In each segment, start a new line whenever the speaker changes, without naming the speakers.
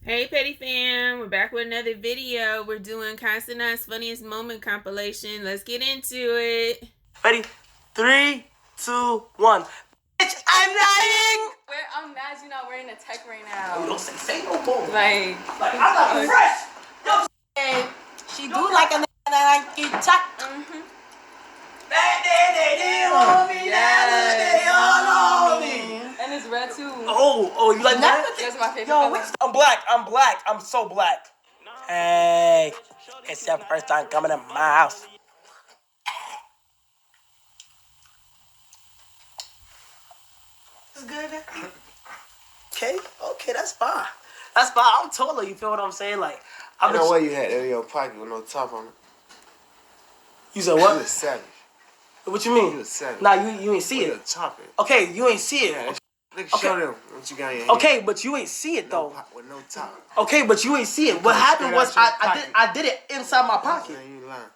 Hey Petty Fam, we're back with another video. We're doing Cenat'S funniest moment compilation. Let's get into it.
Ready? 3, 2, 1. Bitch, I'm lying!
I'm mad you're not wearing a tech right now.
You don't say no more.
Like
I'm not fresh! Yo,
hey, she do like a nigga that like you tuck.
They want me now, they all on me.
And it's red too.
Oh, you like that?
That's my favorite
Yo,
color.
I'm black, I'm so black. Hey, it's your first time coming to my house. It's good. Okay, that's fine. That's fine. I'm taller, you feel what I'm saying? Like,
I know what you had in your pocket with no top on it.
You said what?
You was savage.
What you mean?
You was savage.
Nah, you ain't see it.
Top it.
Okay, you ain't see it.
Yeah,
okay.
Show them what you got in your hand.
Okay, but you ain't see it though.
With no top.
Okay, but you ain't see it. What happened was I did it inside my pocket.
Man, you lying.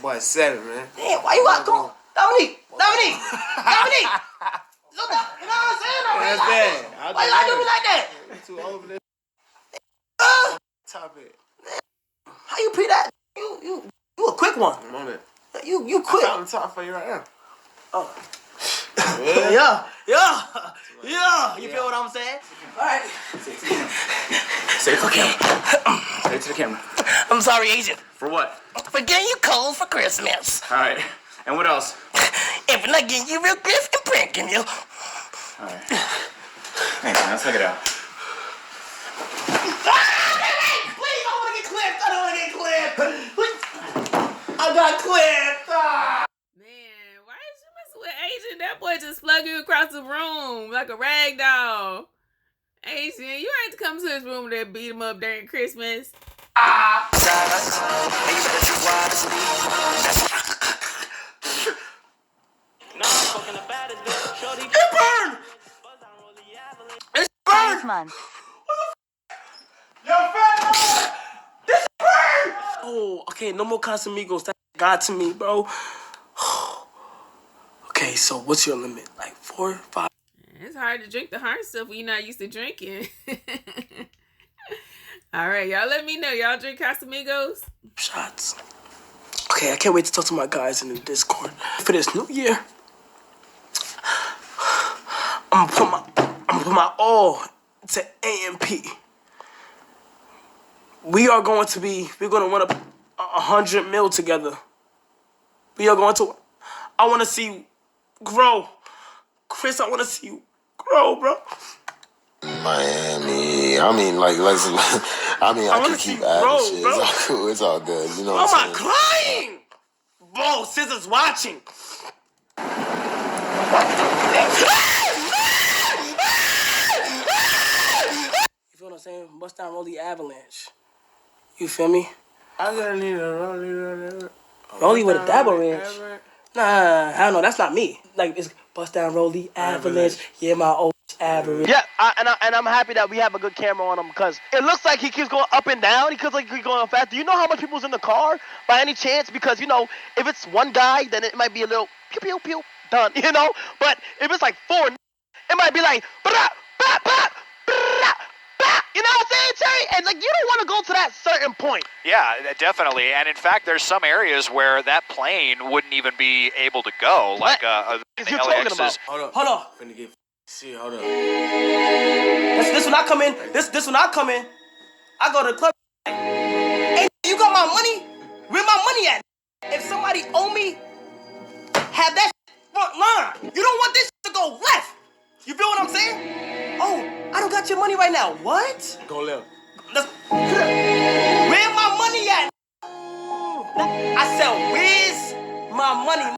Boy, 7, man.
Damn, why you out going? Dominique! Look, you know what I'm saying?
That's bad.
Why you gotta do me like that?
Too over this. Top it.
How you pre that? You a quick one.
I'm on it.
You quick.
I'm top for you right now.
Oh. Yeah. You feel what I'm saying? All right.
Say it to the camera. Say it to the camera.
I'm sorry, Agent.
For what?
For getting you cold for Christmas.
All right. And what else?
If not getting you real gift and pranking you.
All right. Thanks, man. Let's check it out.
Please, I want to get clipped. I don't want to get clipped. I got clipped.
Man, why is you messing with Asian? That boy just slug you across the room like a rag doll. Asian, you ain't to come to his room to beat him up during Christmas.
It burned! It's burned!
Man.
Yo, fam! This burned! Oh, okay, no more Casamigos. That got to me, bro. Okay, so what's your limit? Like 4, 5?
It's hard to drink the hard stuff when you're not used to drinking. All right, y'all let me know. Y'all drink Casamigos?
Shots. Okay, I can't wait to talk to my guys in the Discord. For this new year, I'm gonna put my all to AMP. We're gonna win 100 mil together. I wanna see you grow. Chris, I wanna see you grow, bro.
Miami. I mean, I can keep adding shit. It's all cool. It's all good. You know what I'm saying?
crying! Bro, Scissor's watching. You feel what I'm saying? Bust down, roll the avalanche. You feel me?
I gotta need a rollie.
Rollie with a dabble ranch. Nah, hell no, that's not me. Like, it's bust down, roll the avalanche. Yeah, my old average.
Yeah, and I'm happy that we have a good camera on him because it looks like he keeps going up and down. He keeps going fast. Do you know how much people's in the car by any chance? Because, you know, if it's one guy, then it might be a little pew, pew, pew, done, you know? But if it's like 4, it might be like, bah, bah, bah, bah, bah. You know what I'm saying, Terry? And, like, you don't want to go to that certain point.
Yeah, definitely. And in fact, there's some areas where that plane wouldn't even be able to go. Like,
you're talking about?
Hold on.
Finna get hold up.
This when I come in. This when I come in. I go to the club. Hey, you got my money? Where my money at? If somebody owe me, have that front line. You don't want this to go left. You feel what I'm saying? Oh, I don't got your money right now. What?
Go left.
Where my money at? I said, where's my money?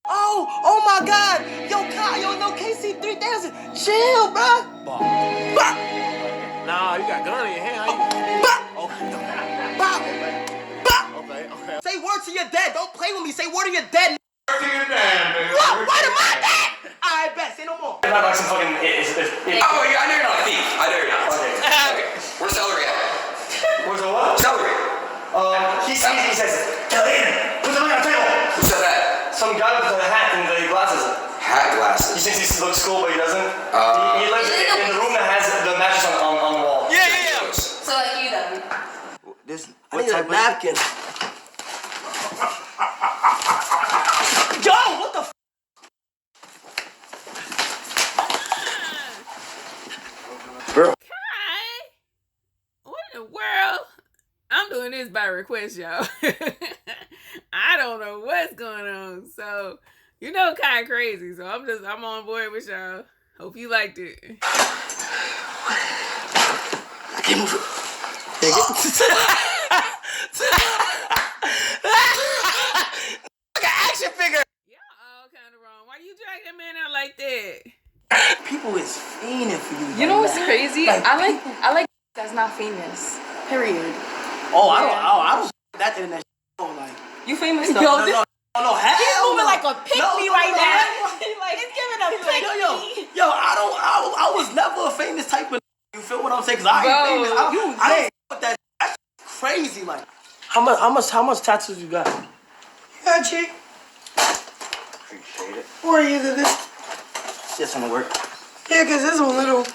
Oh my God. Yo, no KC3000. Chill, bro.
Nah, you got a gun in your hand. Okay.
Say word to your dad. Don't play with me. Say word to your dad.
Word to your dad, man.
What to my dad? I bet. Say no more.
I'm not like some fucking...
Oh, yeah, I know you're not a thief. I know you're not. Okay. Where's celery at?
Where's the what?
Celery.
He says, Elena, put the money on the table.
Who said that?
Some guy with a hat and the glasses.
Hat glasses.
He thinks he looks cool, but he doesn't. He lives in the room that has the mattress on the wall.
Yeah.
a napkin. Yo, what the f? Girl.
Kai, what in the world? I'm doing this by request, y'all. I don't know what's going on. So, you know Kai crazy. So I'm on board with y'all. Hope you liked it.
I can't move it. Like an action figure.
Y'all all kind of wrong. Why you drag that man out like that?
People is fiending for you.
You know what's crazy?
Like,
I like that's not famous. Period.
Oh, I don't that internet like.
You famous though?
No, hell.
He's moving like a pick me right now.
Like
He's giving a pick me.
Yo, I was never a famous type of. You feel what I'm saying? Cause I ain't famous. I ain't with that. That's crazy. Like, how much tattoos you got?
Yeah, chick.
Appreciate it.
Where are you, this?
Just on the work.
Yeah, cause this one little.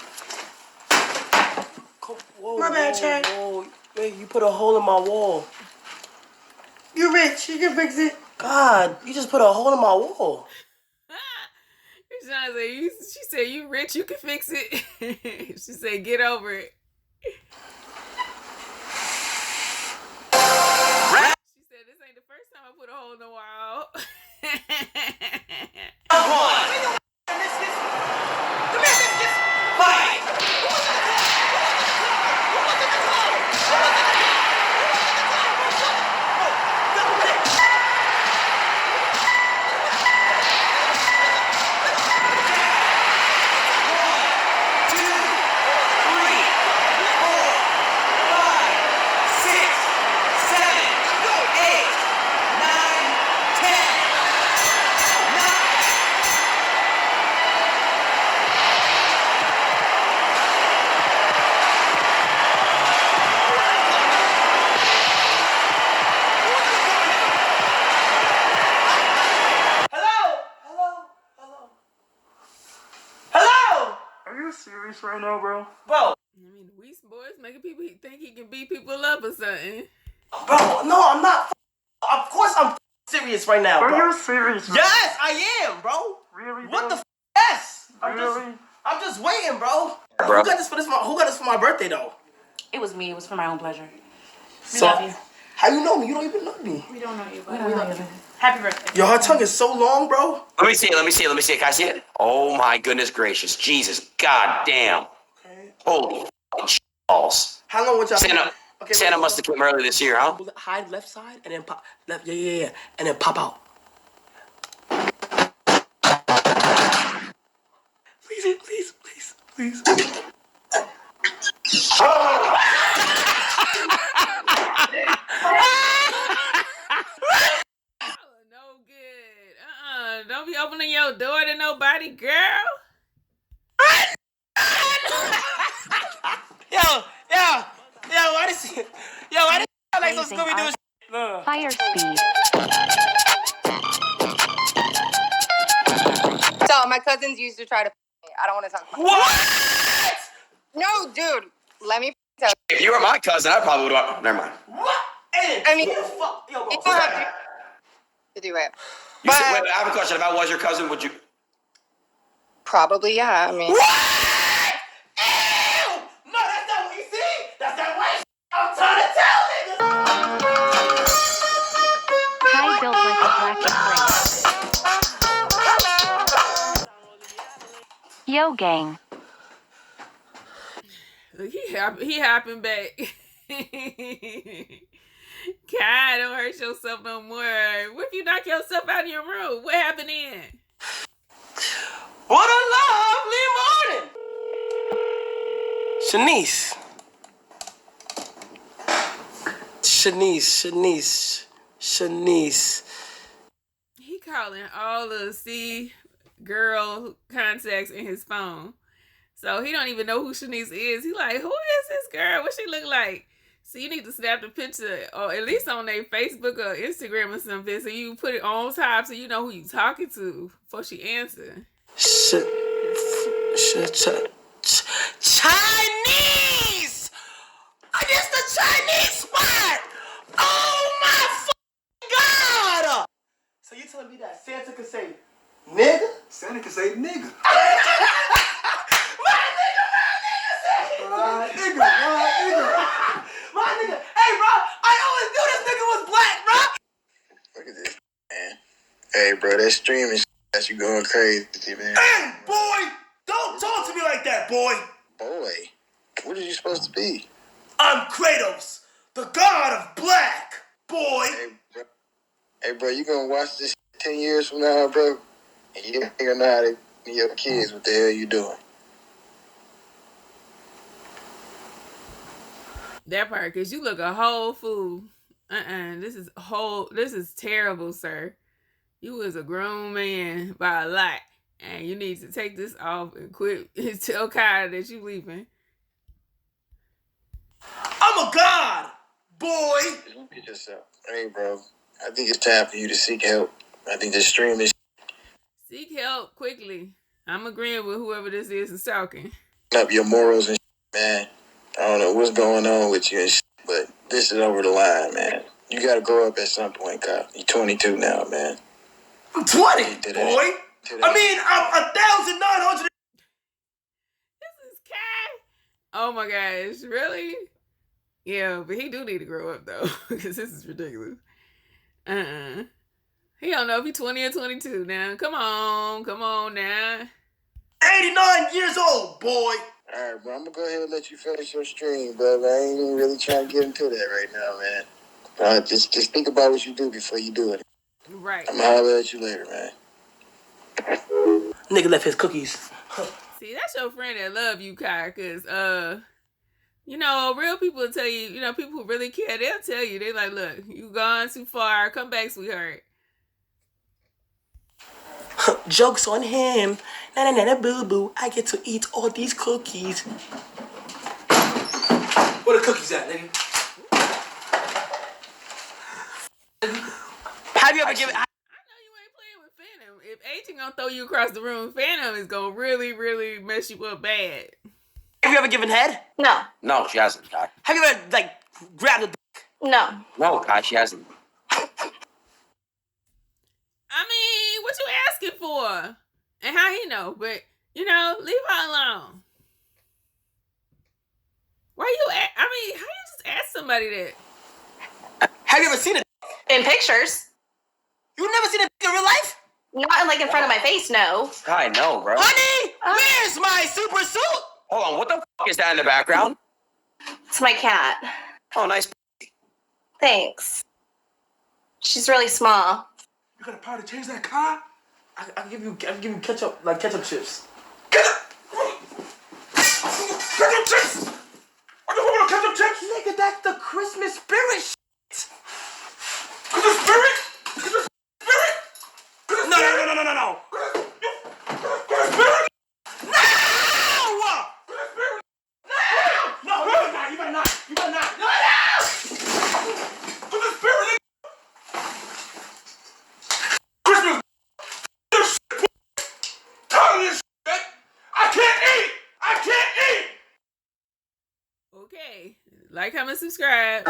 Whoa,
My bad, Chad.
Whoa. Wait, you put a hole in my wall.
You rich. You can fix it.
God, you just put a hole in my wall.
She said, you rich, you can fix it. She said, get over it. She said, this ain't the first time I put a hole in the wall.
Come on.
Right now, bro.
Bro.
I mean, the Weast boys making people think he can beat people up or something.
Bro, no, I'm not. Of course I'm serious right now, bro.
Are you serious? Bro?
Yes, I am, bro.
Really?
What
bro?
the yes?
Really?
I'm just waiting, bro.
Bro.
Who got this for my birthday though?
It was me. It was for my own pleasure.
So,
love you.
How you know me? You don't even know me.
We don't know you, but we love you. Happy birthday.
Yo, her tongue is so long, bro.
Let me see it. Can I see it? Oh my goodness gracious. Jesus. God damn.
Okay.
Holy balls.
How long would y'all
Santa must have come early this year, huh?
Hide left side and then pop left. Yeah. And then pop out. Please.
No good. Don't be opening your door to nobody, girl.
Yo, why this like some Scooby-Doo shit?
Fire speed.
So my cousins used to try to me. I don't want to talk about
What?
No, dude. Let me tell you.
If you were my cousin, I probably would have. Never mind.
What? Hey,
I mean,
what the fuck? Yo,
you don't have to do it.
You said, wait, I have a question. If I was your cousin, would you?
Probably, yeah. I mean.
What? Ew! No, that's not what you see. That's that white shit I'm trying to tell niggas.
Kai built like a black and Yo gang.
Look, he hopping back. God, don't hurt yourself no more. What if you knock yourself out of your room? What happened then?
What a lovely morning. Shanice.
He calling all the girl contacts in his phone. So he don't even know who Shanice is. He like, who is this girl? What she look like? So you need to snap the picture, or at least on their Facebook or Instagram or something, so you put it on top so you know who you talking to before she answer.
Chinese! I guess the Chinese spot! nigga, my nigga. Hey, bro, I always knew this nigga was black, bro.
Look at this, man. Hey, bro, that streaming got you going crazy, man.
Hey, boy, don't talk to me like that, boy.
Boy, what are you supposed to be?
I'm Kratos, the god of black, boy.
Hey, bro, you gonna watch this 10 years from now, bro? And you ain't gonna know how to tell your kids what the hell you doing.
That part, because you look a whole fool. This is terrible, sir. You was a grown man by a lot. And you need to take this off and quit. Tell Kai that you leaving.
I'm a god, boy.
Look at yourself. Hey, bro, I think it's time for you to seek help. I think this stream is
Seek help quickly. I'm agreeing with whoever this is talking.
up your morals and man. I don't know what's going on with you and but this is over the line, man. You gotta grow up at some point, Kyle. You're 22 now, man.
I'm 20, boy. I mean, I'm 1,900.
This is Kai. Oh my gosh, really? Yeah, but he do need to grow up though, because this is ridiculous. He don't know if he's 20 or 22 now. Come on now.
89 years old, boy.
All right, bro, I'm gonna go ahead and let you finish your stream, brother. I ain't even really trying to get into that right now, man. Just think about what you do before you do it.
Right.
I'm gonna holler at you later, man.
Nigga left his cookies.
See, that's your friend that love you, Kai, because, you know, real people will tell you, you know, people who really care, they'll tell you. They like, look, you gone too far. Come back, sweetheart.
Joke's on him. Na boo boo. I get to eat all these cookies. Where the cookies at, nigga? Have you ever given?
I know you ain't playing with Phantom. If Agent gonna throw you across the room, Phantom is gonna really, really mess you up bad.
Have you ever given head?
No.
No, she hasn't, Kai.
Have you ever like grabbed a dick?
No.
No, Kai, she hasn't.
I mean, what you asking for? And how he know? But, you know, leave her alone. Why you I mean, how you just ask somebody that?
Have you ever seen a dick?
In pictures.
You never seen a dick in real life?
Not like in front of my face, no.
Kai, no, bro.
Honey, where's my super suit?
Hold on, what the f is that in the background?
It's my cat.
Oh, nice.
Thanks. She's really small.
You got a power to change that car? I'll give you ketchup, like ketchup chips. Ketchup chips! I just want ketchup chips! Nigga, that's the Christmas spirit shit! Christmas spirit? Christmas spirit? No! Christmas spirit? No! Christmas spirit? No, you better not. No! Christmas spirit, Christmas. I can't eat.
Okay. Like, comment, subscribe.